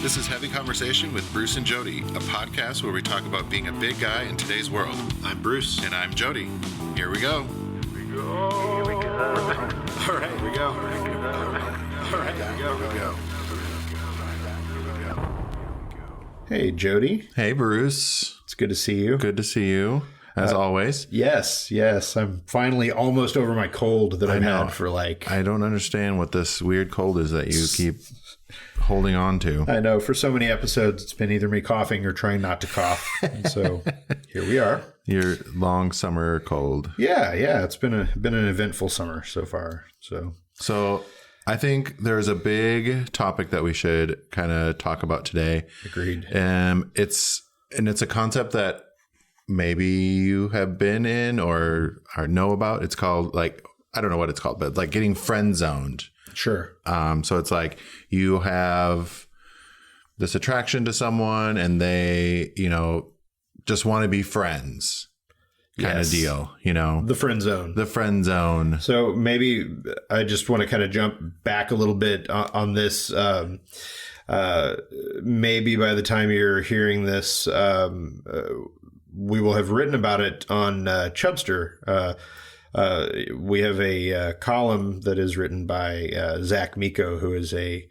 This is Heavy Conversation with Bruce and Jody, a podcast where we talk about being a big guy in today's world. I'm Bruce. And I'm Jody. Here we go. Here we go. All right, we go. All right, here we go. Hey, Jody. Hey, Bruce. It's good to see you. Good to see you, as always. Yes. I'm finally almost over my cold that I've had for I don't understand what this weird cold is that you keep holding on to. I know. For so many episodes, it's been either me coughing or trying not to cough. So here we are. Your long summer cold. Yeah. It's been an eventful summer so far. So I think there's a big topic that we should kind of talk about today. Agreed. It's a concept that maybe you have been in or know about. It's called, I don't know what it's called, but getting friend zoned. Sure. So it's like you have this attraction to someone and they, just want to be friends kind of deal, The friend zone. The friend zone. So maybe I just want to kind of jump back a little bit on this. Maybe by the time you're hearing this, we will have written about it on Chubster. We have a column that is written by Zach Miko, who is a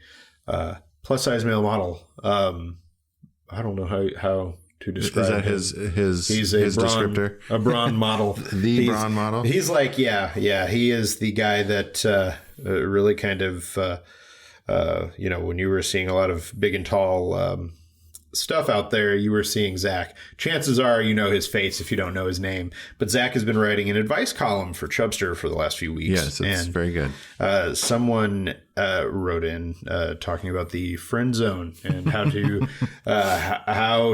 plus-size male model. I don't know how to describe. Is that his descriptor? A brawn model. Brawn model? He's like, yeah. He is the guy that really kind of, when you were seeing a lot of big and tall stuff out there, you were seeing Zach. Chances are you know his face if you don't know his name. But Zach has been writing an advice column for Chubster for the last few weeks. Yes, it's very good. Someone wrote in talking about the friend zone and how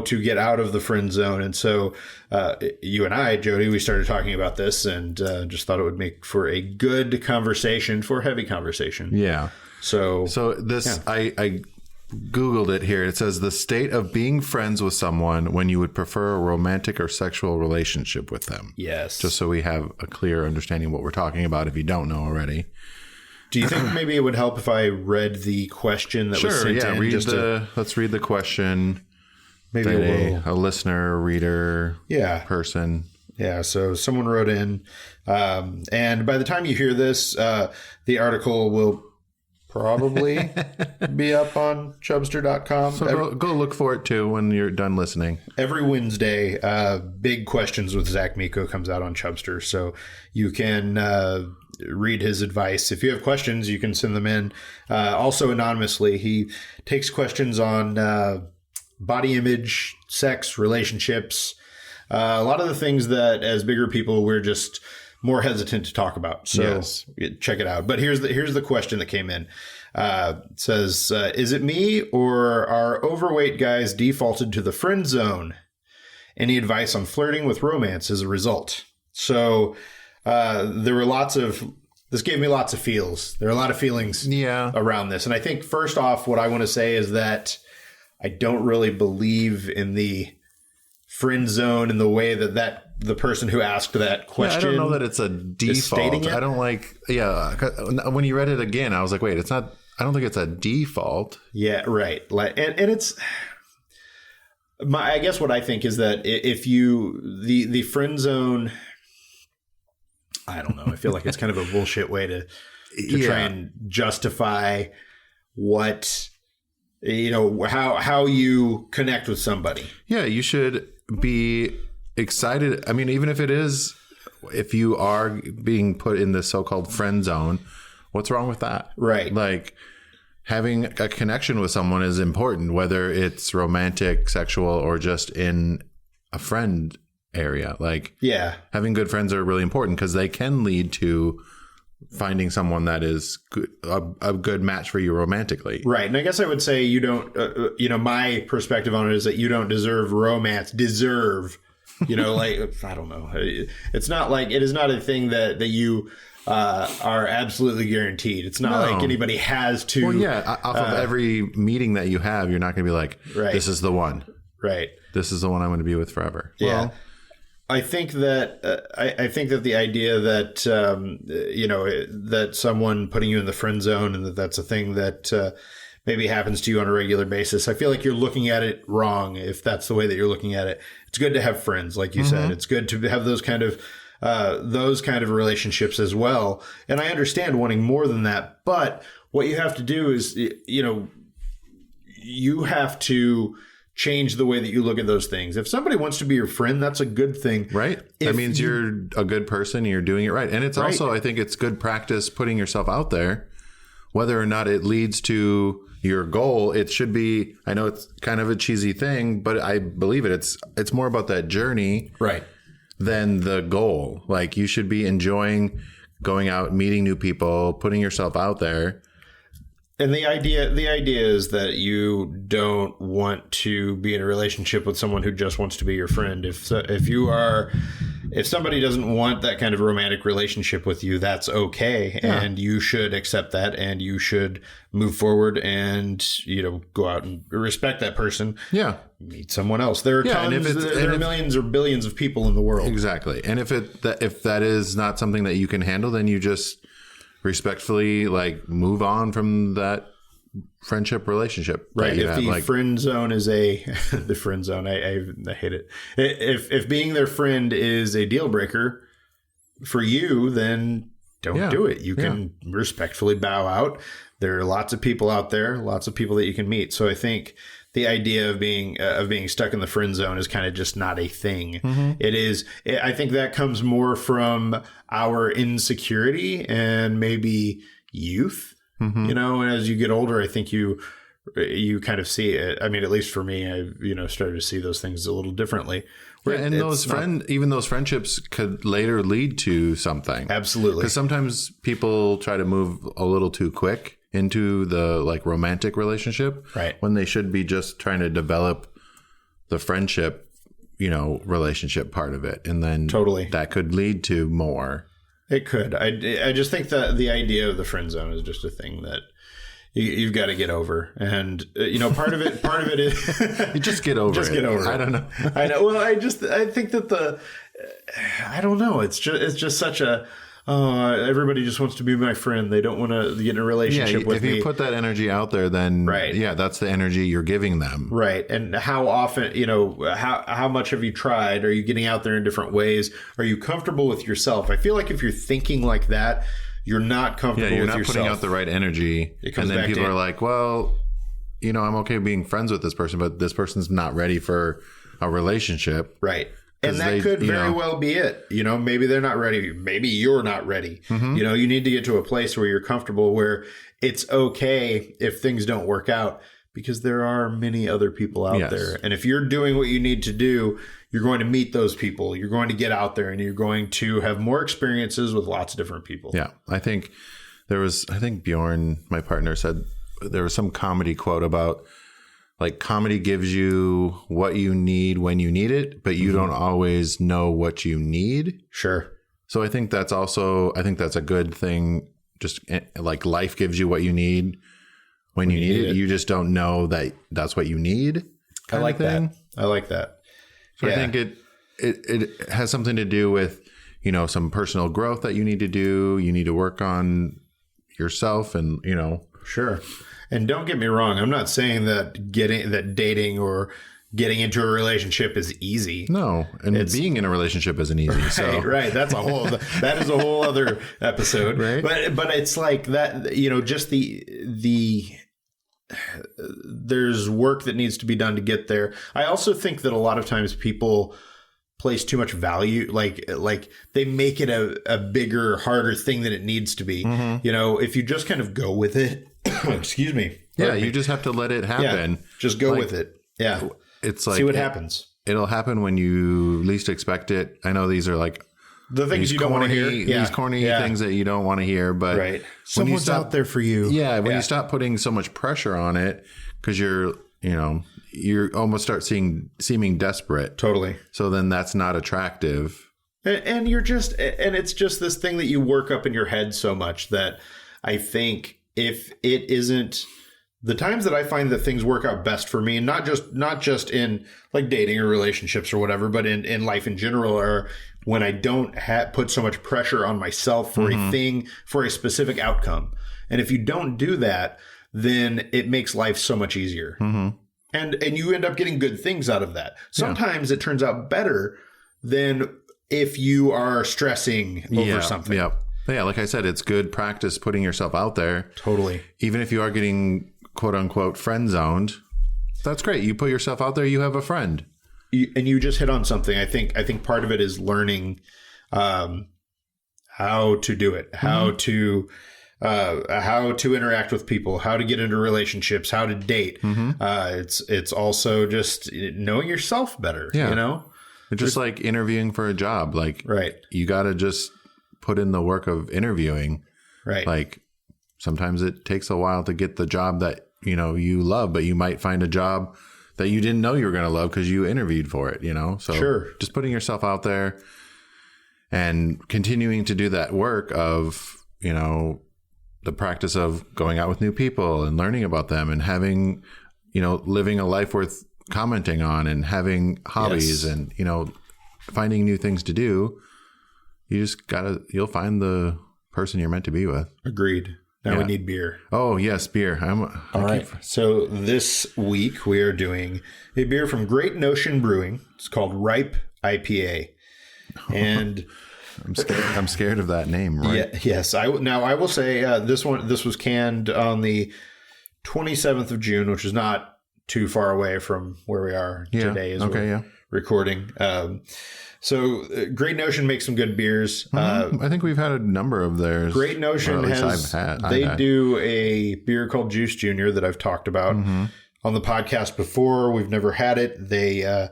to get out of the friend zone. And so you and I, Jody, we started talking about this and just thought it would make for a good conversation, for heavy conversation. Yeah. So this, yeah. I Googled it here. It says the state of being friends with someone when you would prefer a romantic or sexual relationship with them. Yes. Just so we have a clear understanding of what we're talking about if you don't know already. Do you think maybe it would help if I read the question that was sent in? Let's read the question. Maybe a listener, reader, person. Yeah, so someone wrote in. And by the time you hear this, the article will probably be up on Chubster.com. So go look for it too when you're done listening. Every Wednesday, Big Questions with Zach Miko comes out on Chubster. So you can read his advice. If you have questions, you can send them in. Also anonymously, he takes questions on body image, sex, relationships, a lot of the things that as bigger people, we're just more hesitant to talk about. So check it out. But here's the question that came in. It says, is it me or are overweight guys defaulted to the friend zone? Any advice on flirting with romance as a result? So there were this gave me lots of feels. There are a lot of feelings around this. And I think first off, what I want to say is that I don't really believe in the friend zone in the way that the person who asked that question. I don't know that it's a default. I don't when you read it again, I was like, wait, it's not, I don't think it's a default. Yeah, right. And it's, I guess what I think is that if the friend zone, I don't know. I feel like it's kind of a bullshit way to try and justify what, how you connect with somebody. Yeah, you should be excited. I mean, even if you are being put in the so-called friend zone, what's wrong with that? Right. Like having a connection with someone is important, whether it's romantic, sexual, or just in a friend area. Having good friends are really important because they can lead to finding someone that is a good match for you romantically. Right. And I guess I would say you don't, my perspective on it is that you don't deserve romance. I don't know. It's not like, it is not a thing that you are absolutely guaranteed. It's not like anybody has to. Well, yeah. Off of every meeting that you have, you're not going to be like, this is the one. Right. This is the one I'm going to be with forever. Yeah. Well, I think that I think that the idea that that someone putting you in the friend zone and that's a thing that maybe happens to you on a regular basis. I feel like you're looking at it wrong if that's the way that you're looking at it. It's good to have friends, like you said. It's good to have those kind of relationships as well. And I understand wanting more than that, but what you have to do is, you have to change the way that you look at those things. If somebody wants to be your friend, that's a good thing. Right. That means you're a good person. You're doing it right. And it's also, I think it's good practice putting yourself out there, whether or not it leads to your goal. It should be, I know it's kind of a cheesy thing, but I believe it. It's more about that journey. Right. Than the goal. Like, you should be enjoying going out, meeting new people, putting yourself out there. And the idea is that you don't want to be in a relationship with someone who just wants to be your friend. If somebody doesn't want that kind of romantic relationship with you, that's okay. Yeah. And you should accept that, and you should move forward and, go out and respect that person. Yeah. Meet someone else. There are there are millions or billions of people in the world. Exactly. And if that is not something that you can handle, then you just respectfully move on from that friendship relationship. Right. If the friend zone is the friend zone, I hate it. If being their friend is a deal breaker for you, then don't do it. You can respectfully bow out. There are lots of people out there, lots of people that you can meet. So I think the idea of being stuck in the friend zone is kind of just not a thing. It is. I think that comes more from our insecurity and maybe youth. And as you get older, I think you kind of see it. I mean, at least for me, I started to see those things a little differently. And even those friendships could later lead to something. Absolutely. Because sometimes people try to move a little too quick into the romantic relationship, right? When they should be just trying to develop the friendship, relationship part of it. And then totally that could lead to more. It could. I just think that the idea of the friend zone is just a thing that you've got to get over. And, part of it is you just get over it. Get over it. I don't know. I know. Well, I think that I don't know. It's just such a, everybody just wants to be my friend. They don't want to get in a relationship with me. If you put that energy out there, then that's the energy you're giving them. Right. And how often, how much have you tried? Are you getting out there in different ways? Are you comfortable with yourself? I feel like if you're thinking like that, you're not comfortable with yourself. You're not putting out the right energy. And then people are like, well, I'm okay being friends with this person, but this person's not ready for a relationship. Right. And that could very well be it. Maybe they're not ready. Maybe you're not ready. You need to get to a place where you're comfortable, where it's okay if things don't work out, because there are many other people out there. And if you're doing what you need to do, you're going to meet those people. You're going to get out there, and you're going to have more experiences with lots of different people. Yeah. I think Bjorn, my partner, said there was some comedy quote about, comedy gives you what you need when you need it, but you don't always know what you need. Sure. So I think that's a good thing. Just life gives you what you need when you need it. You just don't know that that's what you need. I like that. So I think it has something to do with, some personal growth that you need to do. You need to work on yourself and, Sure. And don't get me wrong, I'm not saying that dating or getting into a relationship is easy. No, and being in a relationship isn't easy. Right. That is a whole other episode. Right. But it's like that, just there's work that needs to be done to get there. I also think that a lot of times people place too much value, like they make it a bigger, harder thing than it needs to be. If you just kind of go with it. Excuse me. Yeah, you just have to let it happen. Yeah, just go with it. Yeah. It's like, see what happens. It'll happen when you least expect it. I know these are the things you don't want to hear. These corny things that you don't want to hear, but someone's out there for you. Yeah, when you stop putting so much pressure on it, because you almost start seeming desperate. Totally. So then that's not attractive. And it's just this thing that you work up in your head so much that I think if it isn't, the times that I find that things work out best for me, and not just in dating or relationships or whatever, but in life in general, are when I don't put so much pressure on myself for a thing, for a specific outcome. And if you don't do that, then it makes life so much easier. Mm-hmm. And you end up getting good things out of that. Sometimes it turns out better than if you are stressing over something. Yeah, like I said, it's good practice putting yourself out there. Totally. Even if you are getting quote unquote friend zoned, that's great. You put yourself out there, you have a friend. And you just hit on something. I think part of it is learning how to do it, how to interact with people, how to get into relationships, how to date. It's also just knowing yourself better. You know, it's just like interviewing for a job. Like, you got to just put in the work of interviewing. Right. Like sometimes it takes a while to get the job that, you know, you love, but you might find a job that you didn't know you were going to love because you interviewed for it, you know? So just putting yourself out there and continuing to do that work of, you know, the practice of going out with new people and learning about them and having, you know, living a life worth commenting on and having hobbies and, you know, finding new things to do. You just you'll find the person you're meant to be with. Agreed. Now we need beer. Oh, yes, beer. All right. So this week we are doing a beer from Great Notion Brewing. It's called Ripe IPA. And I'm scared of that name, right? Yeah, yes. I will say this was canned on the 27th of June, which is not too far away from where we are today as we're recording. So Great Notion makes some good beers. I think we've had a number of theirs. Great Notion do a beer called Juice Junior that I've talked about on the podcast before. We've never had it. They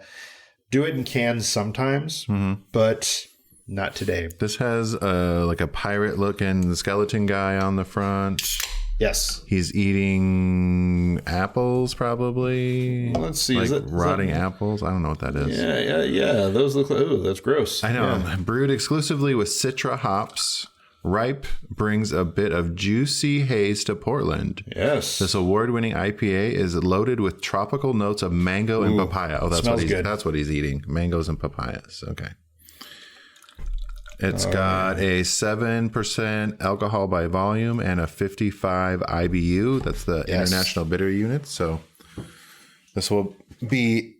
do it in cans sometimes, but not today. This has like a pirate looking skeleton guy on the front. Yes. He's eating apples, probably. Let's see. Like rotting apples. I don't know what that is. Yeah. Those look like, ooh, that's gross. I know. Yeah. Brewed exclusively with Citra hops, Ripe brings a bit of juicy haze to Portland. Yes. This award-winning IPA is loaded with tropical notes of mango and papaya. Oh, that's what he's eating. Mangoes and papayas. Okay. It's got a 7% alcohol by volume and a 55 IBU. That's the International Bitter Unit. So this will be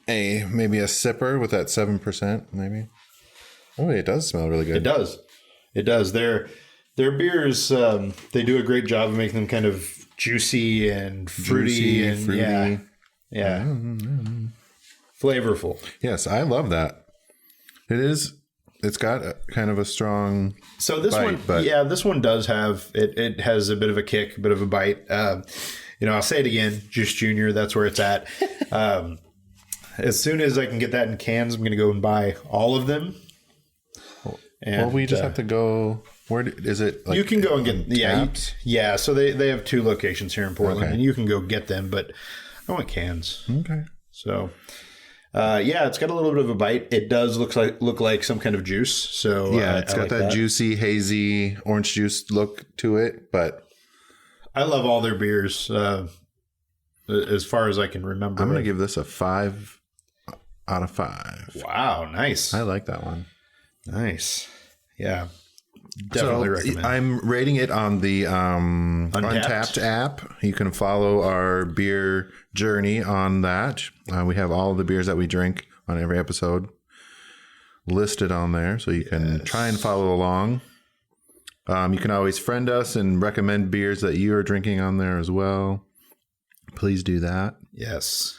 maybe a sipper with that 7%, maybe. Oh, it does smell really good. It does. Their beers, they do a great job of making them kind of juicy and fruity. Flavorful. Yes, I love that. It is. It's got kind of a strong this one does have it has a bit of a kick, a bit of a bite. I'll say it again, Juice Junior, that's where it's at. As soon as I can get that in cans, I'm going to go and buy all of them. And we just have to go. Where is it? Like, you can go and get So they have 2 locations here in Portland, and you can go get them. But I want cans. Okay. So. It's got a little bit of a bite. It does look like some kind of juice. So it's got that juicy, hazy orange juice look to it. But I love all their beers, as far as I can remember. I'm going to give this a 5 out of 5. Wow, nice. I like that one. Nice. Yeah. Definitely recommend. I'm rating it on the Untapped app. You can follow our beer journey on that. We have all the beers that we drink on every episode listed on there, so you can try and follow along. You can always friend us and recommend beers that you are drinking on there as well. Please do that. Yes.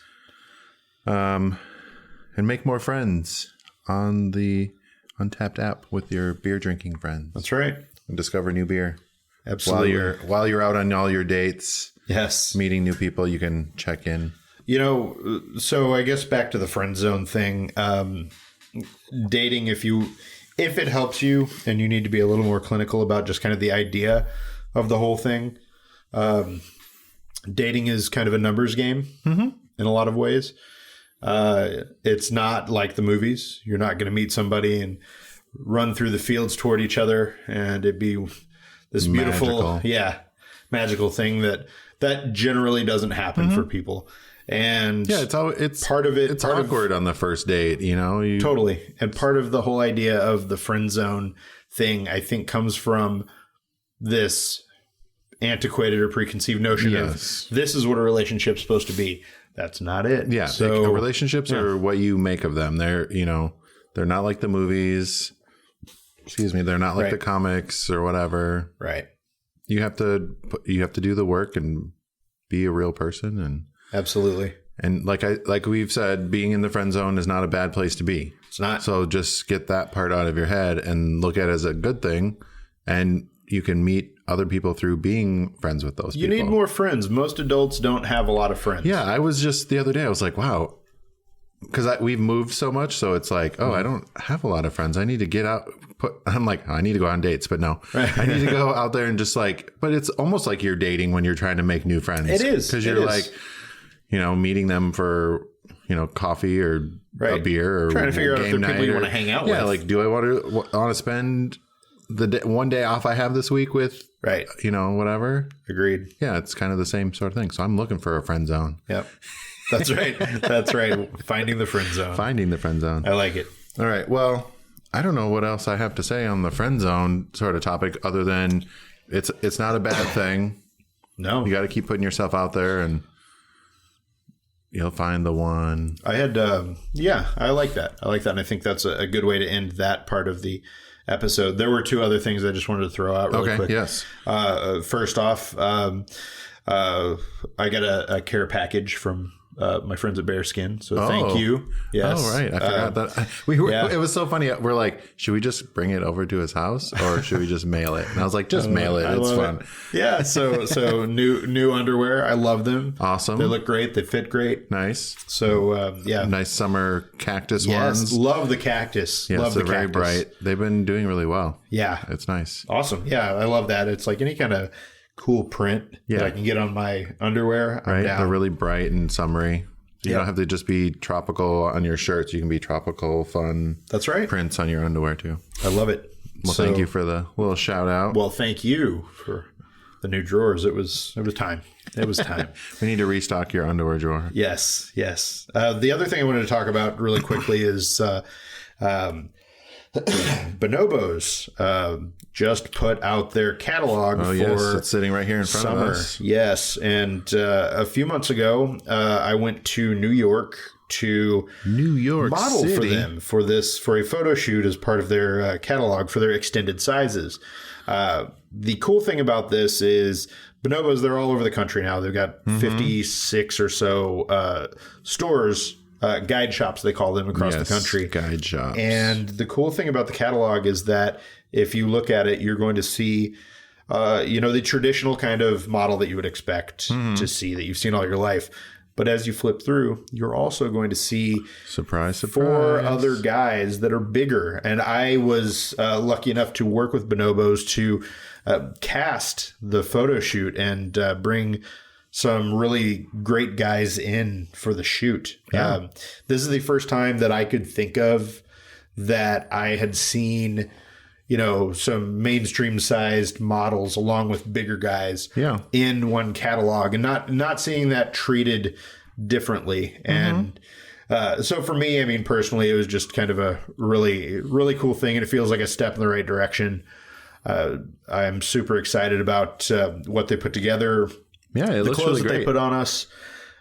And make more friends on the Untapped app with your beer drinking friends. That's right. And discover new beer. Absolutely. While you're out on all your dates. Yes. Meeting new people, you can check in. So I guess back to the friend zone thing. Dating, if it helps you and you need to be a little more clinical about just kind of the idea of the whole thing. Dating is kind of a numbers game in a lot of ways. It's not like the movies. You're not going to meet somebody and run through the fields toward each other and it'd be this beautiful, magical thing that generally doesn't happen for people. And it's part of it. It's awkward on the first date, Totally. And part of the whole idea of the friend zone thing, I think, comes from this antiquated or preconceived notion of this is what a relationship's supposed to be. That's not it. Yeah. So relationships are what you make of them. They're, they're not like the movies. Excuse me. They're not like the comics or whatever. Right. You have to do the work and be a real person. And absolutely. And like we've said, being in the friend zone is not a bad place to be. It's not. So just get that part out of your head and look at it as a good thing. And you can meet other people through being friends with those people. You need more friends. Most adults don't have a lot of friends. Yeah. I was just the other day, I was like, wow. Because we've moved so much. So it's like, I don't have a lot of friends. I need to get out. I'm like, I need to go on dates. But no, I need to go out there and just but it's almost like you're dating when you're trying to make new friends. It is. Because you're like, meeting them for, coffee or a beer or trying to figure out if they're people you want to hang out with. Yeah. Like, do I want to spend the one day off I have this week with, whatever. Agreed. Yeah. It's kind of the same sort of thing. So I'm looking for a friend zone. Yep. That's right. That's right. Finding the friend zone. Finding the friend zone. I like it. All right. Well, I don't know what else I have to say on the friend zone sort of topic other than it's not a bad thing. No. You got to keep putting yourself out there and you'll find the one. I had, I like that. I like that. And I think that's a good way to end that part of the episode. There were two other things I just wanted to throw out really quick. Yes. First off, I got a care package from my friends at Bearskin. So thank you. Yes. Oh, right. I forgot that. We were, It was so funny. We're like, should we just bring it over to his house or should we just mail it? And I was like, just mail it. It's fun. Yeah. So new underwear. I love them. Awesome. They look great. They fit great. Nice. So nice summer cactus ones. Yes. Love the cactus. Yes, love they're very bright. They've been doing really well. Yeah. It's nice. Awesome. Yeah. I love that. It's like any kind of cool print that I can get on my underwear. I'm down. They're really bright and summery. You don't have to just be tropical on your shirts. You can be tropical, fun. That's right. Prints on your underwear too. I love it. Well, thank you for the little shout out. Well, thank you for the new drawers. It was time. It was time. We need to restock your underwear drawer. Yes. The other thing I wanted to talk about really quickly is Bonobos just put out their catalog for yes, it's sitting right here in front of us. Yes, and a few months ago, I went to New York model City. for them for a photo shoot as part of their catalog for their extended sizes. The cool thing about this is Bonobos, they're all over the country now. They've got 56 or so stores. Guide shops, they call them, across the country. Guide shops. And the cool thing about the catalog is that if you look at it, you're going to see, the traditional kind of model that you would expect to see, that you've seen all your life. But as you flip through, you're also going to see surprise 4 other guys that are bigger. And I was lucky enough to work with Bonobos to cast the photo shoot and bring some really great guys in for the shoot. Yeah. This is the first time that I could think of that I had seen, some mainstream sized models along with bigger guys in one catalog and not seeing that treated differently. And so for me, I mean, personally, it was just kind of a really, really cool thing. And it feels like a step in the right direction. I'm super excited about what they put together. Yeah, it looks really great. The clothes that they put on us,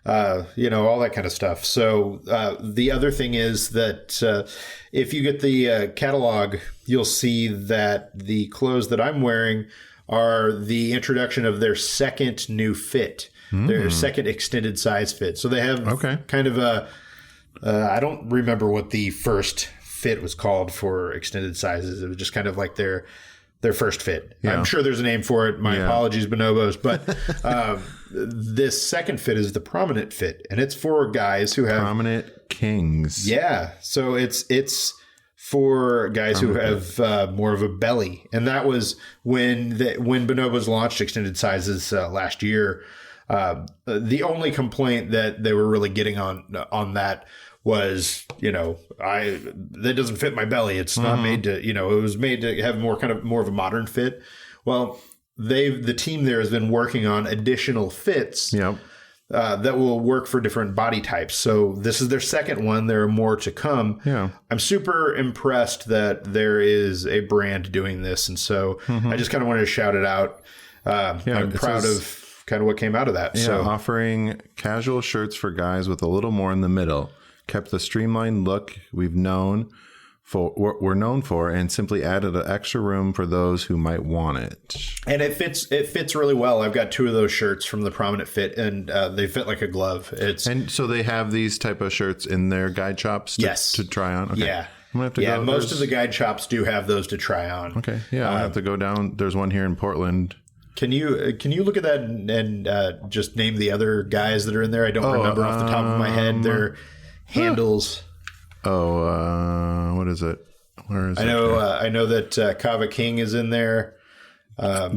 all that kind of stuff. So the other thing is that if you get the catalog, you'll see that the clothes that I'm wearing are the introduction of their second new fit, their second extended size fit. So they have kind of a, I don't remember what the first fit was called for extended sizes. It was just kind of like their first fit. Yeah. I'm sure there's a name for it. My apologies, Bonobos. But this second fit is the prominent fit. And it's for guys who have... Prominent kings. Yeah. So it's for guys who have more of a belly. And that was when Bonobos launched extended sizes last year. The only complaint that they were really getting on that was, that doesn't fit my belly. It's not made to, it was made to have more of a modern fit. Well, the team there has been working on additional fits that will work for different body types. So this is their second one. There are more to come. Yeah. I'm super impressed that there is a brand doing this. And so I just kind of wanted to shout it out. I'm proud of kind of what came out of that. So offering casual shirts for guys with a little more in the middle, kept the streamlined look we're known for, and simply added an extra room for those who might want it. And it fits really well. I've got 2 of those shirts from the Prominent Fit, and they fit like a glove. And so they have these type of shirts in their guide shops to try on? Okay. Yeah. I'm gonna have to go. Most of the guide shops do have those to try on. Okay. Yeah, I'll have to go down. There's one here in Portland. Can you look at that and just name the other guys that are in there? I don't remember off the top of my head their handles. What is it? Where is it? I know that Kava King is in there.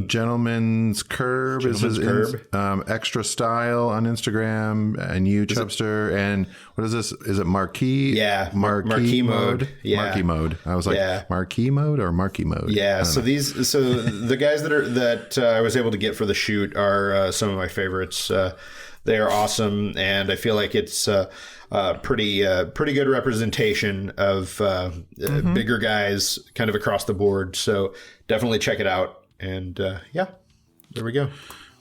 Gentleman's Curb is his Extra Style on Instagram, and Chubster, and what is this? Is it Marquee? Yeah, Marquee Mode. Yeah, Marquee Mode. I was like, Marquee Mode or Marquee Mode? Yeah. So the guys that I was able to get for the shoot are some of my favorites. They are awesome, and I feel like it's pretty good representation of bigger guys kind of across the board. So definitely check it out. And there we go.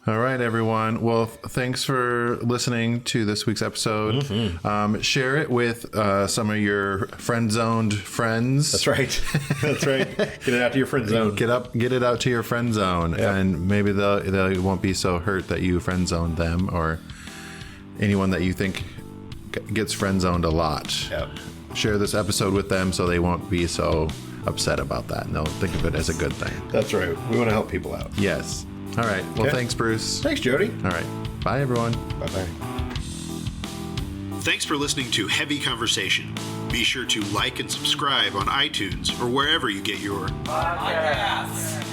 All right, everyone. Well, thanks for listening to this week's episode. Mm-hmm. Share it with some of your friend-zoned friends. That's right. That's right. Get it out to your friend zone. Get it out to your friend zone, and maybe they won't be so hurt that you friend-zoned them, or anyone that you think gets friend-zoned a lot. Yep. Share this episode with them so they won't be so upset about that, and they'll think of it as a good thing. That's right. We want to help people out. Yes. All right. Well, thanks, Bruce. Thanks, Jody. All right. Bye, everyone. Bye-bye. Thanks for listening to Heavy Conversation. Be sure to like and subscribe on iTunes or wherever you get your podcasts.